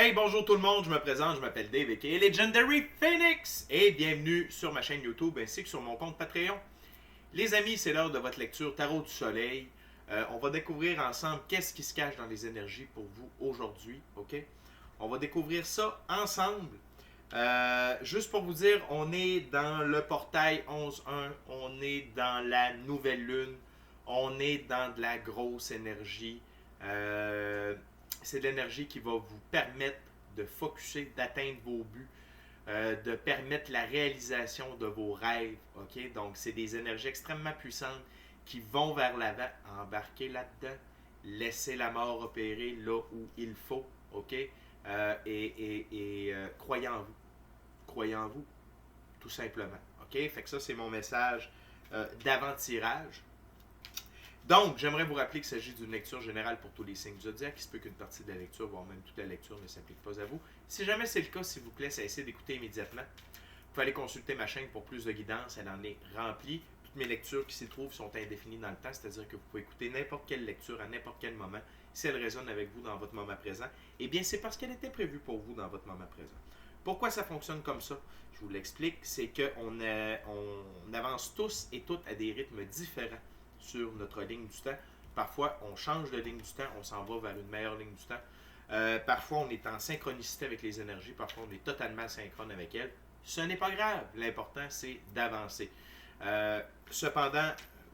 Hey, bonjour tout le monde, je me présente, je m'appelle Dave aka Legendary Phoenix et bienvenue sur ma chaîne YouTube ainsi que sur mon compte Patreon. Les amis, c'est l'heure de votre lecture Tarot du Soleil. On va découvrir ensemble qu'est-ce qui se cache dans les énergies pour vous aujourd'hui, ok? On va découvrir ça ensemble. Juste pour vous dire, on est dans le portail 11-1, on est dans la nouvelle lune, on est dans de la grosse énergie. C'est de l'énergie qui va vous permettre de focusser, d'atteindre vos buts, de permettre la réalisation de vos rêves. Ok? Donc, c'est des énergies extrêmement puissantes qui vont vers l'avant. Embarquez là-dedans. Laissez la mort opérer là où il faut. Ok? Croyez en vous. Croyez en vous, tout simplement. Ok? Fait que ça, c'est mon message d'avant-tirage. Donc, j'aimerais vous rappeler qu'il s'agit d'une lecture générale pour tous les signes du zodiaque. Il se peut qu'une partie de la lecture, voire même toute la lecture, ne s'applique pas à vous. Si jamais c'est le cas, s'il vous plaît, cessez d'écouter immédiatement. Vous pouvez aller consulter ma chaîne pour plus de guidance. Elle en est remplie. Toutes mes lectures qui s'y trouvent sont indéfinies dans le temps, c'est-à-dire que vous pouvez écouter n'importe quelle lecture à n'importe quel moment. Si elle résonne avec vous dans votre moment présent, eh bien, c'est parce qu'elle était prévue pour vous dans votre moment présent. Pourquoi ça fonctionne comme ça? Je vous l'explique. C'est qu'on avance tous et toutes à des rythmes différents sur notre ligne du temps. Parfois, on change de ligne du temps, on s'en va vers une meilleure ligne du temps. Parfois, on est en synchronicité avec les énergies, parfois, on est totalement synchrone avec elles. Ce n'est pas grave. L'important, c'est d'avancer. Cependant,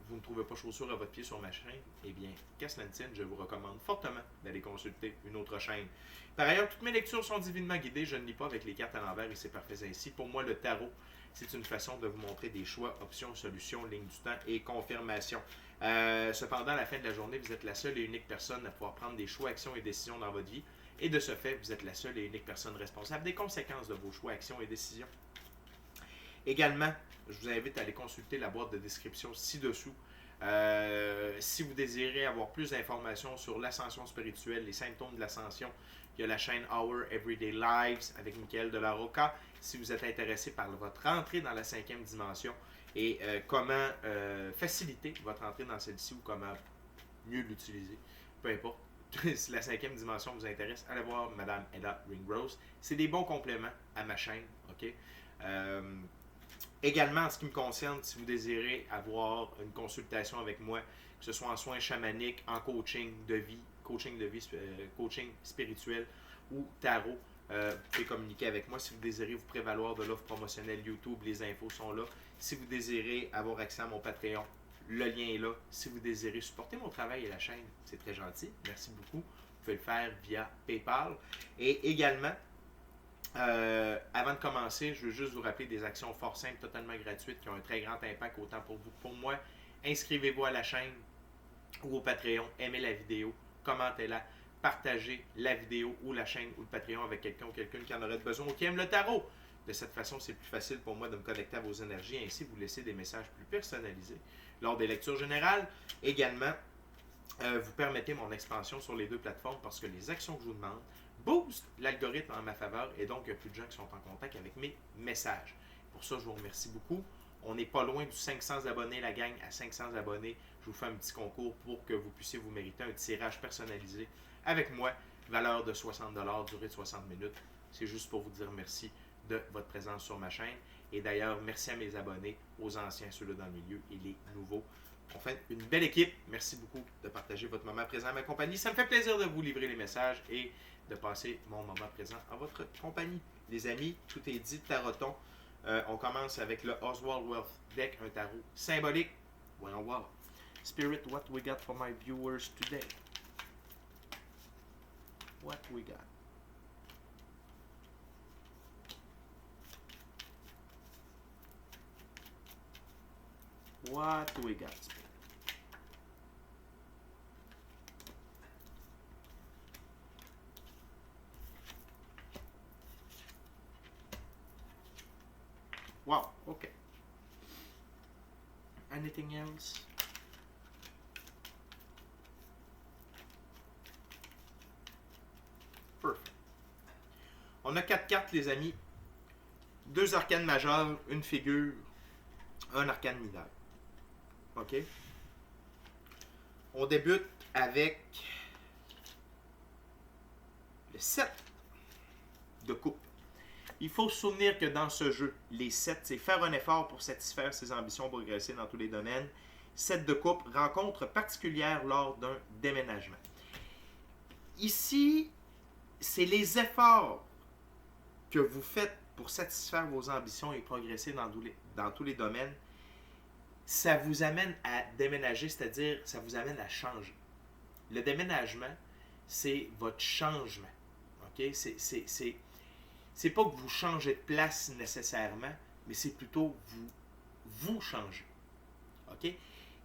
vous ne trouvez pas chaussure à votre pied sur ma chaîne, eh bien, qu'à cela ne tienne, je vous recommande fortement d'aller consulter une autre chaîne. Par ailleurs, toutes mes lectures sont divinement guidées. Je ne lis pas avec les cartes à l'envers et c'est parfait ainsi. Pour moi, le tarot, c'est une façon de vous montrer des choix, options, solutions, lignes du temps et confirmation. Cependant, à la fin de la journée, vous êtes la seule et unique personne à pouvoir prendre des choix, actions et décisions dans votre vie. Et de ce fait, vous êtes la seule et unique personne responsable des conséquences de vos choix, actions et décisions. Également, je vous invite à aller consulter la boîte de description ci-dessous. Si vous désirez avoir plus d'informations sur l'ascension spirituelle, les symptômes de l'ascension, il y a la chaîne Our Everyday Lives avec Michael de la Rocca. Si vous êtes intéressé par votre entrée dans la 5e dimension et comment faciliter votre entrée dans celle-ci ou comment mieux l'utiliser, peu importe. Si la 5e dimension vous intéresse, allez voir Madame Ella Ringrose. C'est des bons compléments à ma chaîne. Ok? Également, en ce qui me concerne, si vous désirez avoir une consultation avec moi, que ce soit en soins chamaniques, en coaching de vie, coaching spirituel ou tarot, vous pouvez communiquer avec moi. Si vous désirez vous prévaloir de l'offre promotionnelle YouTube, les infos sont là. Si vous désirez avoir accès à mon Patreon, le lien est là. Si vous désirez supporter mon travail et la chaîne, c'est très gentil. Merci beaucoup. Vous pouvez le faire via PayPal. Et également, avant de commencer, je veux juste vous rappeler des actions fort simples, totalement gratuites, qui ont un très grand impact autant pour vous que pour moi. Inscrivez-vous à la chaîne ou au Patreon, aimez la vidéo, commentez-la, partagez la vidéo ou la chaîne ou le Patreon avec quelqu'un ou quelqu'un qui en aurait besoin ou qui aime le tarot. De cette façon, c'est plus facile pour moi de me connecter à vos énergies et ainsi vous laisser des messages plus personnalisés. Lors des lectures générales, également, vous permettez mon expansion sur les deux plateformes parce que les actions que je vous demande boostent l'algorithme en ma faveur et donc il y a plus de gens qui sont en contact avec mes messages. Pour ça, je vous remercie beaucoup. On n'est pas loin du 500 abonnés, la gang à 500 abonnés. Je vous fais un petit concours pour que vous puissiez vous mériter un tirage personnalisé avec moi, valeur de 60$, durée de 60 minutes. C'est juste pour vous dire merci de votre présence sur ma chaîne. Et d'ailleurs, merci à mes abonnés, aux anciens, ceux-là dans le milieu et les nouveaux. On fait une belle équipe. Merci beaucoup de partager votre moment présent à ma compagnie. Ça me fait plaisir de vous livrer les messages et de passer mon moment présent en votre compagnie. Les amis, tout est dit, taroton. On commence avec le Oswald Wealth Deck, un tarot symbolique. Voyons voir. Spirit, what we got for my viewers today? What we got? What we got, Spirit? Wow, okay. Anything else? Perfect. On a 4 cartes, les amis. 2 arcanes majeures, une figure, un arcane mineur. OK? On débute avec le 7 de coupe. Il faut se souvenir que dans ce jeu, les 7, c'est faire un effort pour satisfaire ses ambitions, progresser dans tous les domaines. 7 de coupe, rencontre particulière lors d'un déménagement. Ici, c'est les efforts que vous faites pour satisfaire vos ambitions et progresser dans tous les domaines. Ça vous amène à déménager, c'est-à-dire ça vous amène à changer. Le déménagement, c'est votre changement. Okay? C'est pas que vous changez de place nécessairement, mais c'est plutôt vous changez. Okay?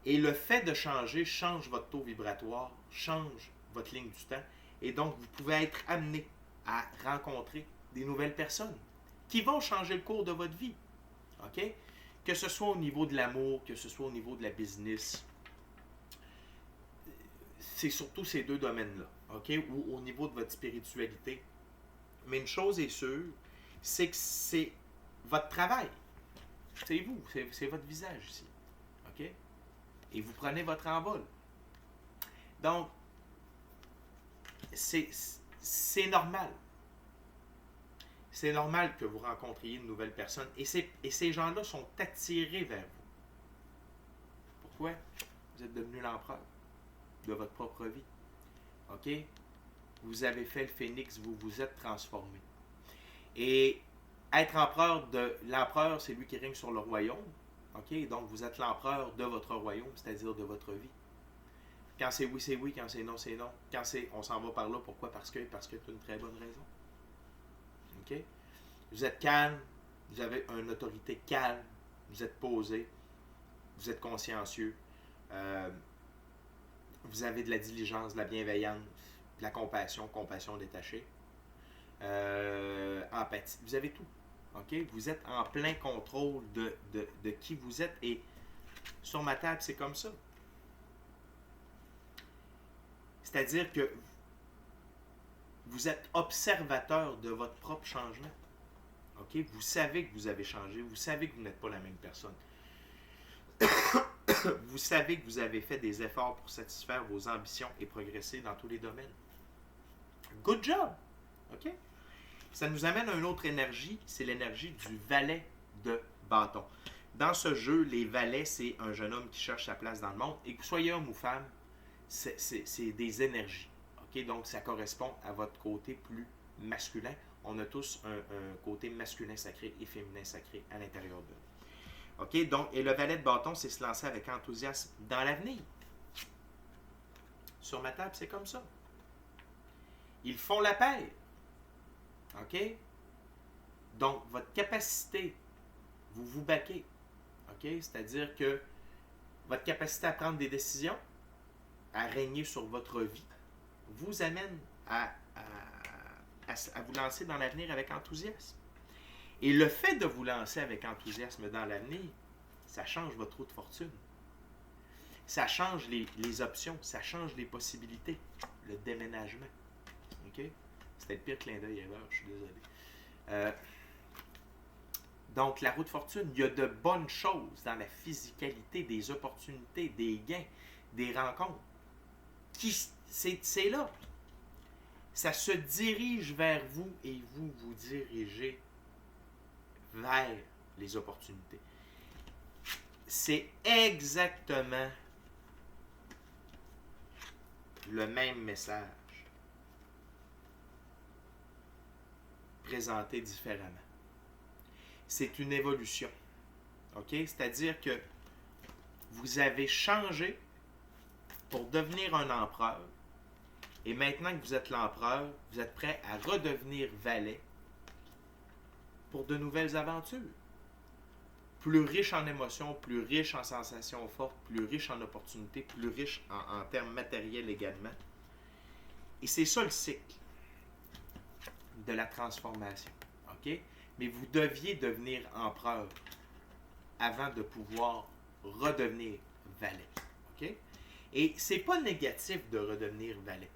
Et le fait de changer change votre taux vibratoire, change votre ligne du temps, et donc vous pouvez être amené à rencontrer des nouvelles personnes qui vont changer le cours de votre vie. Okay? Que ce soit au niveau de l'amour, que ce soit au niveau de la business, c'est surtout ces deux domaines-là, okay? Ou au niveau de votre spiritualité. Mais une chose est sûre, c'est que c'est votre travail. C'est vous, c'est votre visage ici. Okay? Et vous prenez votre envol. Donc, c'est normal. C'est normal que vous rencontriez une nouvelle personne. Et ces gens-là sont attirés vers vous. Pourquoi? Vous êtes devenu l'empereur de votre propre vie. OK? Vous avez fait le phénix, vous vous êtes transformé. Et être l'empereur, c'est lui qui règne sur le royaume. OK? Donc, vous êtes l'empereur de votre royaume, c'est-à-dire de votre vie. Quand c'est oui, quand c'est non, c'est non. Quand c'est on s'en va par là, pourquoi? Parce que c'est une très bonne raison. OK? Vous êtes calme, vous avez une autorité calme, vous êtes posé, vous êtes consciencieux, vous avez de la diligence, de la bienveillance, de la compassion détachée, empathie, vous avez tout. OK? Vous êtes en plein contrôle de qui vous êtes et sur ma table, c'est comme ça. C'est-à-dire que vous êtes observateur de votre propre changement. Okay? Vous savez que vous avez changé. Vous savez que vous n'êtes pas la même personne. Vous savez que vous avez fait des efforts pour satisfaire vos ambitions et progresser dans tous les domaines. Good job! OK? Ça nous amène à une autre énergie, c'est l'énergie du valet de bâton. Dans ce jeu, les valets, c'est un jeune homme qui cherche sa place dans le monde. Et que vous soyez homme ou femme, c'est des énergies. Okay? Donc, ça correspond à votre côté plus masculin. On a tous un côté masculin sacré et féminin sacré à l'intérieur d'eux. OK? Donc, et le valet de bâton, c'est se lancer avec enthousiasme dans l'avenir. Sur ma table, c'est comme ça. Ils font la paire. OK? Donc, votre capacité, vous vous baquez. OK? C'est-à-dire que votre capacité à prendre des décisions, à régner sur votre vie, vous amène à vous lancer dans l'avenir avec enthousiasme. Et le fait de vous lancer avec enthousiasme dans l'avenir, ça change votre roue de fortune. Ça change les options, ça change les possibilités. Le déménagement. OK? C'était le pire clin d'œil erreur, je suis désolé. Donc, la roue de fortune, il y a de bonnes choses dans la physicalité, des opportunités, des gains, des rencontres. C'est là. Ça se dirige vers vous et vous vous dirigez vers les opportunités. C'est exactement le même message présenté différemment. C'est une évolution. OK? C'est-à-dire que vous avez changé pour devenir un empereur. Et maintenant que vous êtes l'empereur, vous êtes prêt à redevenir valet pour de nouvelles aventures. Plus riche en émotions, plus riche en sensations fortes, plus riche en opportunités, plus riche en termes matériels également. Et c'est ça le cycle de la transformation. OK? Mais vous deviez devenir empereur avant de pouvoir redevenir valet. OK? Et c'est pas négatif de redevenir valet.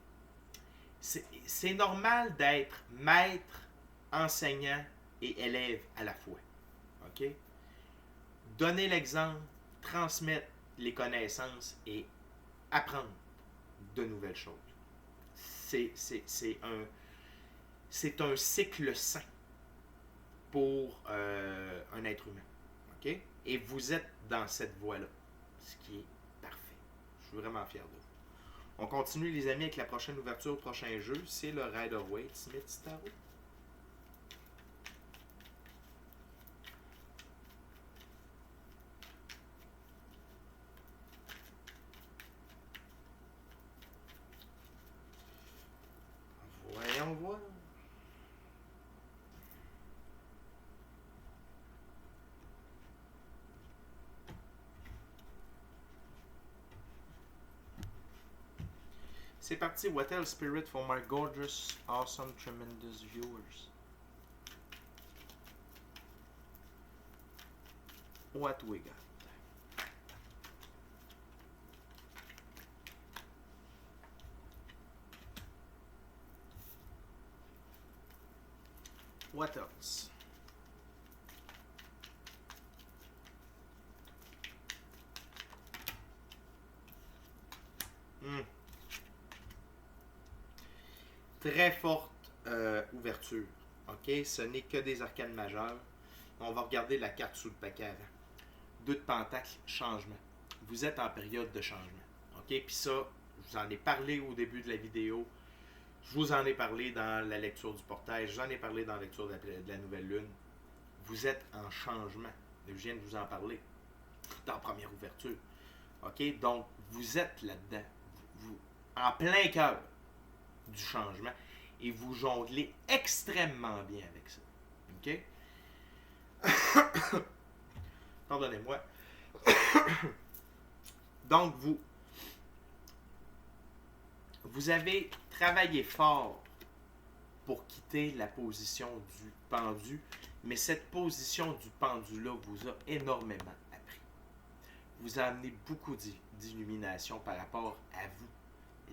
C'est normal d'être maître, enseignant et élève à la fois. OK? Donner l'exemple, transmettre les connaissances et apprendre de nouvelles choses. c'est un cycle sain pour un être humain. OK? Et vous êtes dans cette voie-là, ce qui est parfait. Je suis vraiment fier de vous. On continue, les amis, avec la prochaine ouverture, prochain jeu. C'est le Rider-Waite Smith Tarot. Voyons voir. C'est parti. What else, Spirit, for my gorgeous, awesome, tremendous viewers? What we got? What else? Très forte ouverture. OK? Ce n'est que des arcanes majeures. On va regarder la carte sous le paquet avant. 2 de pentacles, changement. Vous êtes en période de changement. OK? Puis ça, je vous en ai parlé au début de la vidéo. Je vous en ai parlé dans la lecture du portail. J'en ai parlé dans la lecture de la nouvelle lune. Vous êtes en changement. Je viens de vous en parler dans la première ouverture. OK? Donc, vous êtes là-dedans. Vous, en plein cœur du changement. Et vous jonglez extrêmement bien avec ça. OK? Pardonnez-moi. Donc, vous avez travaillé fort pour quitter la position du pendu, mais cette position du pendu-là vous a énormément appris. Vous a amené beaucoup d'illumination par rapport à vous,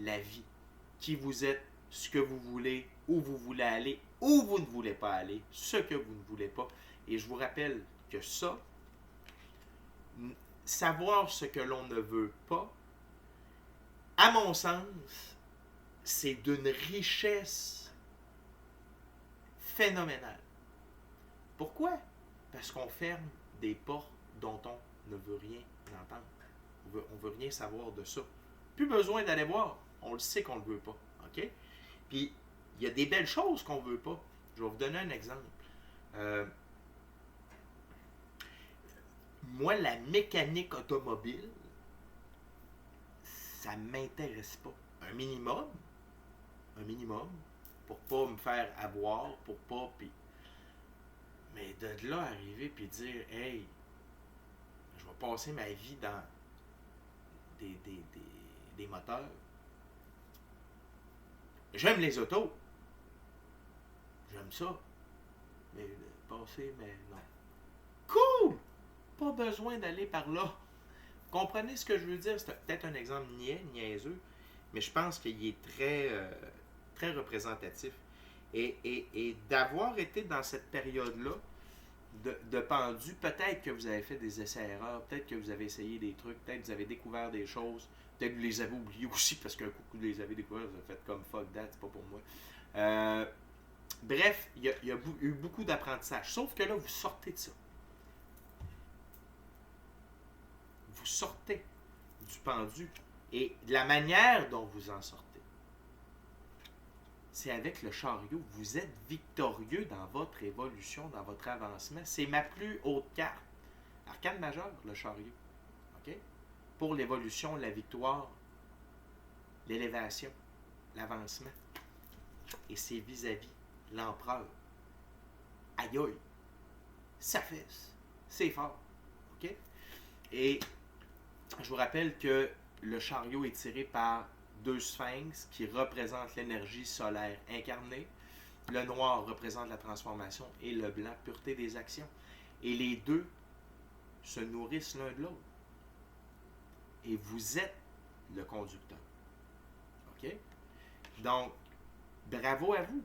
la vie, qui vous êtes, ce que vous voulez, où vous voulez aller, où vous ne voulez pas aller, ce que vous ne voulez pas. Et je vous rappelle que ça, savoir ce que l'on ne veut pas, à mon sens, c'est d'une richesse phénoménale. Pourquoi? Parce qu'on ferme des portes dont on ne veut rien entendre. On veut rien savoir de ça. Plus besoin d'aller voir. On le sait qu'on ne le veut pas. OK? Puis, il y a des belles choses qu'on ne veut pas. Je vais vous donner un exemple. Moi, la mécanique automobile, ça ne m'intéresse pas. Un minimum, pour pas me faire avoir, pour pas, puis... Mais de là arriver puis dire, hey, je vais passer ma vie dans des moteurs. J'aime les autos. J'aime ça. Mais passer, mais non. Cool! Pas besoin d'aller par là. Comprenez ce que je veux dire? C'est peut-être un exemple niaiseux, mais je pense qu'il est très représentatif. Et d'avoir été dans cette période-là de pendu, peut-être que vous avez fait des essais-erreurs, peut-être que vous avez essayé des trucs, peut-être que vous avez découvert des choses, peut-être que vous les avez oubliés aussi parce qu'un coup que vous les avez découverts, vous avez fait comme fuck that, c'est pas pour moi. Bref, il y a eu beaucoup d'apprentissage. Sauf que là, vous sortez de ça. Vous sortez du pendu. Et de la manière dont vous en sortez, c'est avec le chariot. Vous êtes victorieux dans votre évolution, dans votre avancement. C'est ma plus haute carte. Arcane majeure, le chariot. OK? Pour l'évolution, la victoire, l'élévation, l'avancement. Et c'est vis-à-vis l'empereur. Aïe aïe. Ça fesse. C'est fort. OK? Et je vous rappelle que le chariot est tiré par 2 sphinx qui représentent l'énergie solaire incarnée. Le noir représente la transformation et le blanc, pureté des actions. Et les deux se nourrissent l'un de l'autre. Et vous êtes le conducteur. OK? Donc, bravo à vous.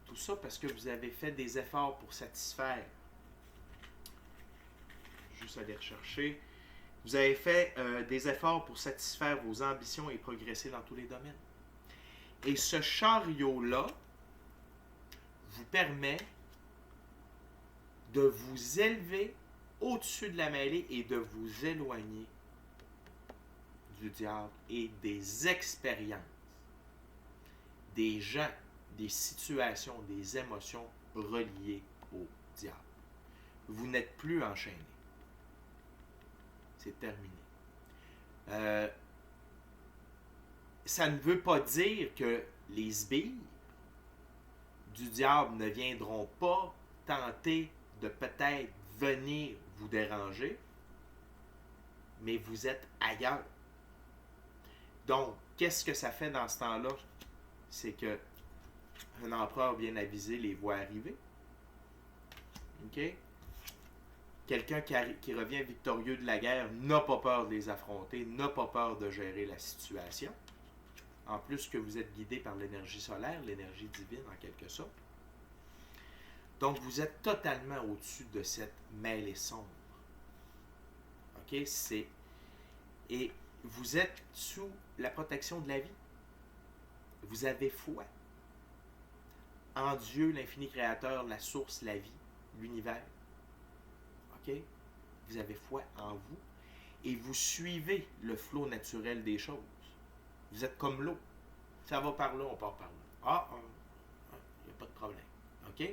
Tout ça parce que vous avez fait des efforts pour satisfaire. Juste aller rechercher. Vous avez fait des efforts pour satisfaire vos ambitions et progresser dans tous les domaines. Et ce chariot-là vous permet de vous élever au-dessus de la mêlée et de vous éloigner du diable et des expériences, des gens, des situations, des émotions reliées au diable. Vous n'êtes plus enchaîné. C'est terminé. Ça ne veut pas dire que les sbires du diable ne viendront pas tenter de peut-être venir vous déranger, mais vous êtes ailleurs. Donc, qu'est-ce que ça fait dans ce temps-là? C'est que un empereur bien avisé les voit arriver. OK? Quelqu'un qui revient victorieux de la guerre n'a pas peur de les affronter, n'a pas peur de gérer la situation. En plus que vous êtes guidé par l'énergie solaire, l'énergie divine en quelque sorte. Donc, vous êtes totalement au-dessus de cette mêlée sombre. OK? Et vous êtes sous la protection de la vie. Vous avez foi en Dieu, l'infini créateur, la source, la vie, l'univers. OK? Vous avez foi en vous et vous suivez le flot naturel des choses. Vous êtes comme l'eau. Ça va par là, on part par là. Il n'y a pas de problème. OK?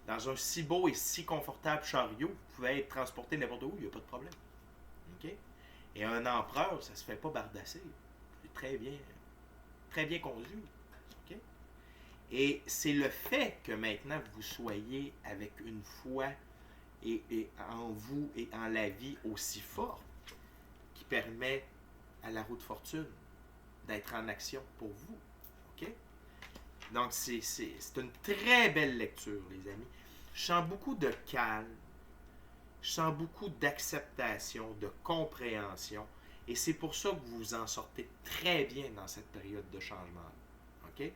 Dans un si beau et si confortable chariot, vous pouvez être transporté n'importe où, il n'y a pas de problème. OK? Et un empereur, ça ne se fait pas bardasser. C'est très bien conduit. OK? Et c'est le fait que maintenant vous soyez avec une foi et en vous et en la vie aussi forte qui permet à la roue de fortune d'être en action pour vous. OK? Donc, c'est une très belle lecture, les amis. Je sens beaucoup de calme. Je sens beaucoup d'acceptation, de compréhension. Et c'est pour ça que vous vous en sortez très bien dans cette période de changement. OK?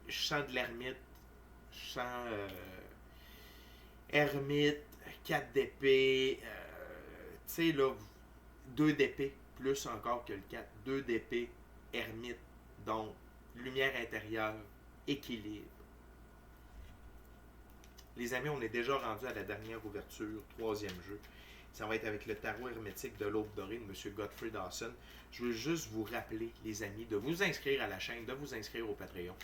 Je sens de l'ermite. Je sens ermite, 4 d'épée. Tu sais, là, 2 d'épée, plus encore que le 4. 2 d'épée, ermite. Donc, lumière intérieure, équilibre. Les amis, on est déjà rendu à la dernière ouverture, 3e jeu. Ça va être avec le tarot hermétique de l'Aube dorée de M. Godfrey Dawson. Je veux juste vous rappeler, les amis, de vous inscrire à la chaîne, de vous inscrire au Patreon,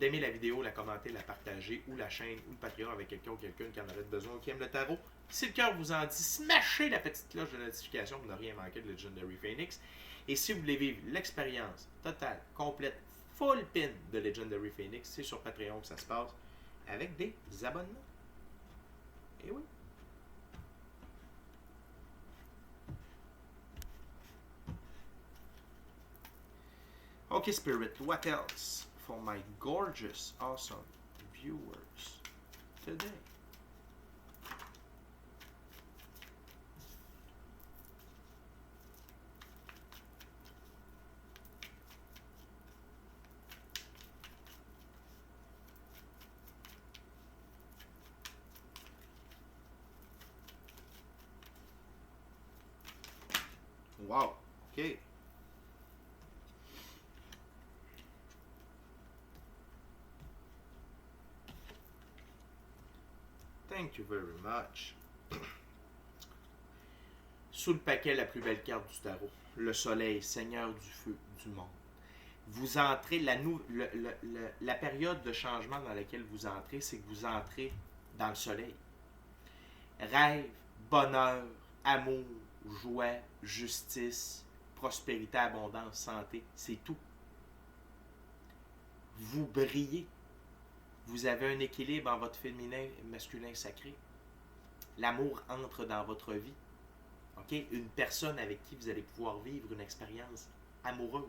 d'aimer la vidéo, la commenter, la partager, ou la chaîne, ou le Patreon avec quelqu'un ou quelqu'un qui en aurait besoin ou qui aime le tarot. Si le cœur vous en dit, smashez la petite cloche de notification pour ne rien manquer de Legendary Phoenix. Et si vous voulez vivre l'expérience totale, complète, full pin de Legendary Phoenix, c'est sur Patreon que ça se passe, avec des abonnements. Et oui. Okay, Spirit, what else for my gorgeous, awesome viewers today? Wow, okay. Thank you very much. Sous le paquet, la plus belle carte du tarot. Le soleil, seigneur du feu, du monde. Vous entrez, la période de changement dans laquelle vous entrez, c'est que vous entrez dans le soleil. Rêve, bonheur, amour, joie, justice, prospérité, abondance, santé, c'est tout. Vous brillez. Vous avez un équilibre en votre féminin et masculin sacré. L'amour entre dans votre vie. OK? Une personne avec qui vous allez pouvoir vivre une expérience amoureuse.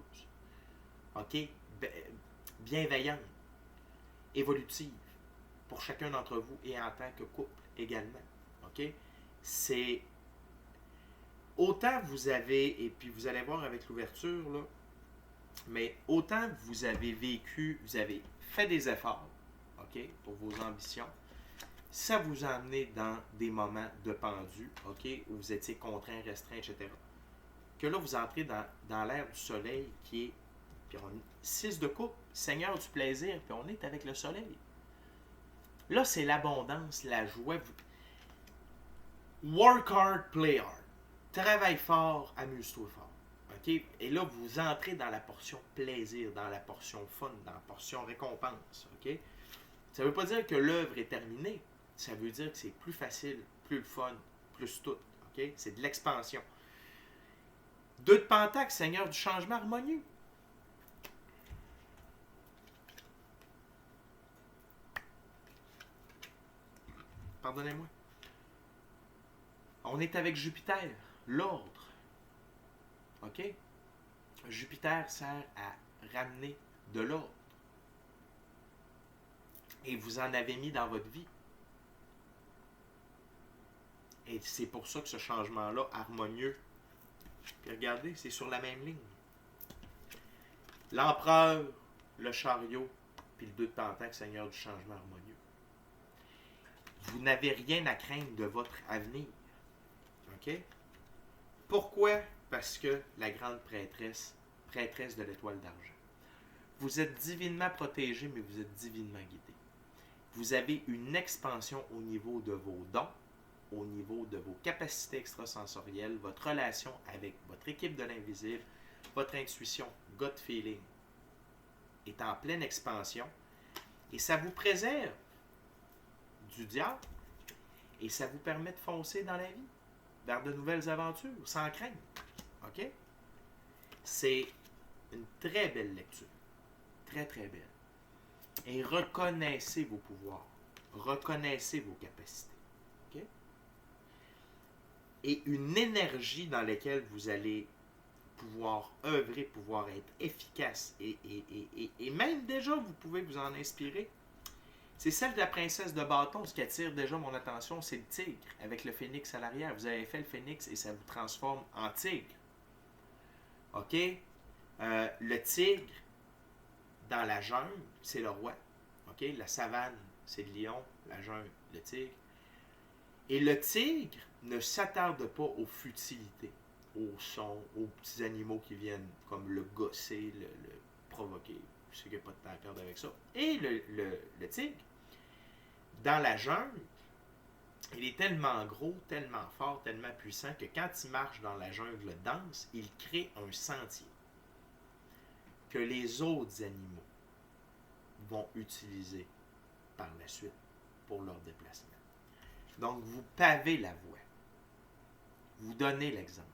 OK? Bienveillante. Évolutive. Pour chacun d'entre vous et en tant que couple également. OK? C'est... Autant vous avez, et puis vous allez voir avec l'ouverture, là, mais autant vous avez vécu, vous avez fait des efforts, OK, pour vos ambitions, ça vous a amené dans des moments de pendu, OK, où vous étiez contraint, restreint, etc. que là, vous entrez dans l'ère du soleil qui est, puis 6 de coupe, Seigneur du plaisir, puis on est avec le soleil. Là, c'est l'abondance, la joie. Work hard, play hard. Travaille fort, amuse-toi fort. OK? Et là, vous entrez dans la portion plaisir, dans la portion fun, dans la portion récompense. OK? Ça ne veut pas dire que l'œuvre est terminée. Ça veut dire que c'est plus facile, plus le fun, plus tout. OK? C'est de l'expansion. 2 de Pentacle, Seigneur du changement harmonieux. Pardonnez-moi. On est avec Jupiter, l'ordre. OK? Jupiter sert à ramener de l'ordre. Et vous en avez mis dans votre vie. Et c'est pour ça que ce changement-là, harmonieux, puis regardez, c'est sur la même ligne. L'empereur, le chariot, puis le 2 de Pentacle, Seigneur du changement harmonieux. Vous n'avez rien à craindre de votre avenir. OK? Pourquoi? Parce que la grande prêtresse, prêtresse de l'étoile d'argent. Vous êtes divinement protégé, mais vous êtes divinement guidé. Vous avez une expansion au niveau de vos dons, au niveau de vos capacités extrasensorielles, votre relation avec votre équipe de l'invisible, votre intuition, gut feeling est en pleine expansion et ça vous préserve du diable et ça vous permet de foncer dans la vie vers de nouvelles aventures sans crainte. OK? C'est une très belle lecture. Très, très belle. Et reconnaissez vos pouvoirs. Reconnaissez vos capacités. OK? Et une énergie dans laquelle vous allez pouvoir œuvrer, pouvoir être efficace et même déjà vous pouvez vous en inspirer. C'est celle de la princesse de bâton. Ce qui attire déjà mon attention, c'est le tigre avec le phénix à l'arrière. Vous avez fait le phénix et ça vous transforme en tigre. OK? Le tigre, dans la jungle, c'est le roi. OK? La savane, c'est le lion. La jungle, le tigre. Et le tigre ne s'attarde pas aux futilités, aux sons, aux petits animaux qui viennent comme le gosser, le provoquer. Je sais qu'il n'y a pas de temps à perdre avec ça. Et le tigre, dans la jungle, il est tellement gros, tellement fort, tellement puissant que quand il marche dans la jungle dense, il crée un sentier que les autres animaux vont utiliser par la suite pour leur déplacement. Donc, vous pavez la voie. Vous donnez l'exemple.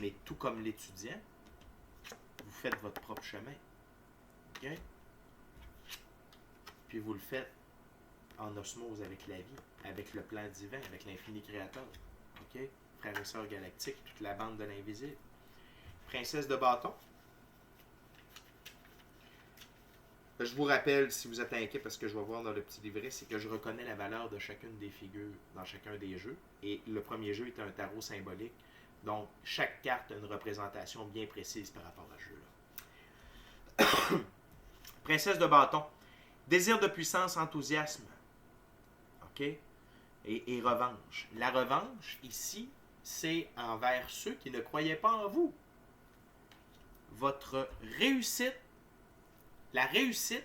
Mais tout comme l'étudiant, vous faites votre propre chemin. OK? Puis vous le faites en osmose avec la vie, avec le plan divin, avec l'infini créateur. OK? Frères et sœurs galactiques, toute la bande de l'invisible. Princesse de bâton. Je vous rappelle, si vous êtes inquiet, parce que je vais voir dans le petit livret, c'est que je reconnais la valeur de chacune des figures dans chacun des jeux. Et le premier jeu est un tarot symbolique. Donc, chaque carte a une représentation bien précise par rapport à ce jeu-là. Princesse de bâton. Désir de puissance, enthousiasme. OK? Et revanche. La revanche, ici, c'est envers ceux qui ne croyaient pas en vous. Votre réussite, la réussite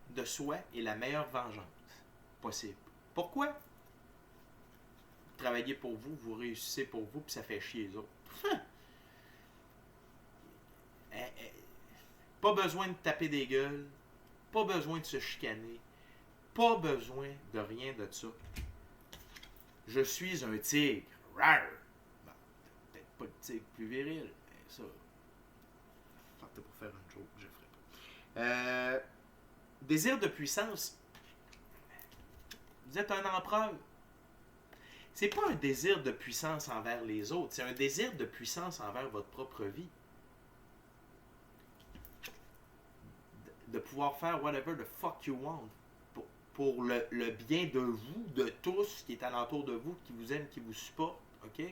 de soi est la meilleure vengeance possible. Pourquoi? Vous travaillez pour vous, vous réussissez pour vous, puis ça fait chier les autres. Pas besoin de taper des gueules, pas besoin de se chicaner, pas besoin de rien de ça. Je suis un tigre. Rar! Bon, peut-être pas le tigre plus viril, mais ça. Partez pour faire une joke, je ferai pas. Désir de puissance. Vous êtes un empereur. C'est pas un désir de puissance envers les autres, c'est un désir de puissance envers votre propre vie. De pouvoir faire whatever the fuck you want pour le bien de vous, de tous qui est alentour de vous, qui vous aime, qui vous supporte. OK?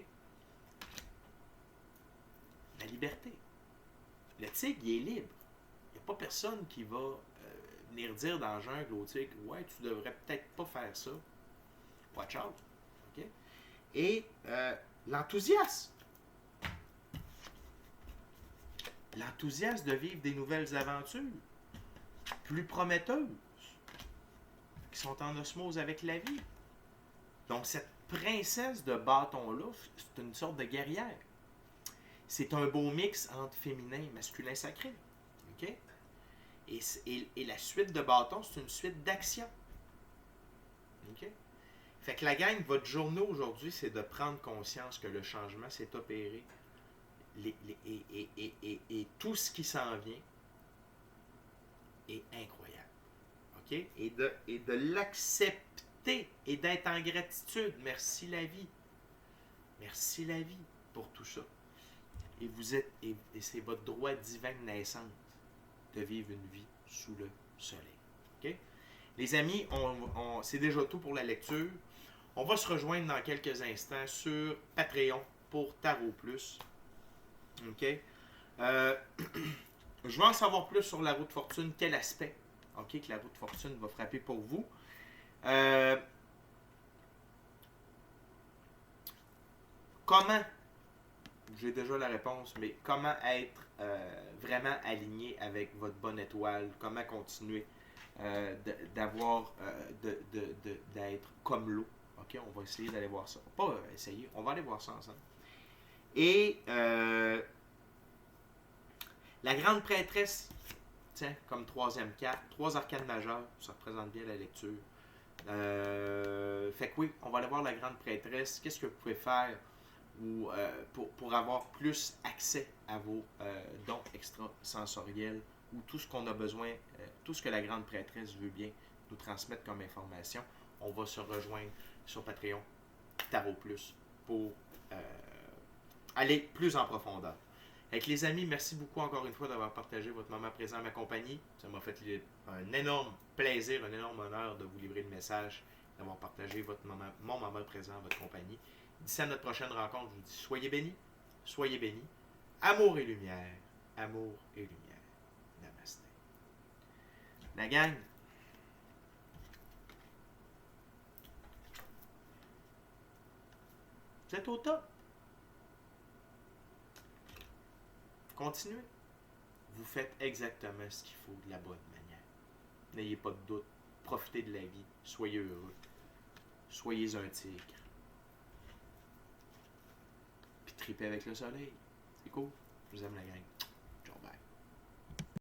La liberté. Le tigre, il est libre. Il n'y a pas personne qui va venir dire dans la jungle au tigre, ouais, tu devrais peut-être pas faire ça. Watch out. OK? Et l'enthousiasme. L'enthousiasme de vivre des nouvelles aventures, plus prometteuses, qui sont en osmose avec la vie. Donc, cette princesse de bâton-là, c'est une sorte de guerrière. C'est un beau mix entre féminin et masculin sacré. OK? Et la suite de bâton, c'est une suite d'action. OK? Fait que la gang, votre journée aujourd'hui, c'est de prendre conscience que le changement s'est opéré. Et tout ce qui s'en vient est incroyable. OK? Et de l'accepter et d'être en gratitude. Merci la vie. Merci la vie pour tout ça. Et vous êtes, et c'est votre droit divin de naissance de vivre une vie sous le soleil. OK? Les amis, c'est déjà tout pour la lecture. On va se rejoindre dans quelques instants sur Patreon pour Tarot Plus. OK? Je veux en savoir plus sur la roue de fortune. Quel aspect, OK, que la roue de fortune va frapper pour vous. Comment, j'ai déjà la réponse, mais comment être vraiment aligné avec votre bonne étoile? Comment continuer d'avoir, d'être comme l'eau? OK, on va essayer d'aller voir ça. Pas essayer, on va aller voir ça ensemble. Et la grande prêtresse, tiens, comme troisième carte, 3 arcanes majeures, ça représente bien la lecture. Fait que oui, on va aller voir la grande prêtresse. Qu'est-ce que vous pouvez faire pour avoir plus accès à vos dons extrasensoriels ou tout ce qu'on a besoin, tout ce que la grande prêtresse veut bien nous transmettre comme information. On va se rejoindre sur Patreon, Tarot Plus, pour aller plus en profondeur. Avec les amis, merci beaucoup encore une fois d'avoir partagé votre moment présent à ma compagnie. Ça m'a fait un énorme plaisir, un énorme honneur de vous livrer le message, d'avoir partagé mon moment présent à votre compagnie. D'ici à notre prochaine rencontre, je vous dis soyez bénis, amour et lumière, amour et lumière. Namasté. La gang, vous êtes au top. Continuez. Vous faites exactement ce qu'il faut de la bonne manière. N'ayez pas de doute. Profitez de la vie. Soyez heureux. Soyez un tigre. Puis tripez avec le soleil. C'est cool. Je vous aime la gang.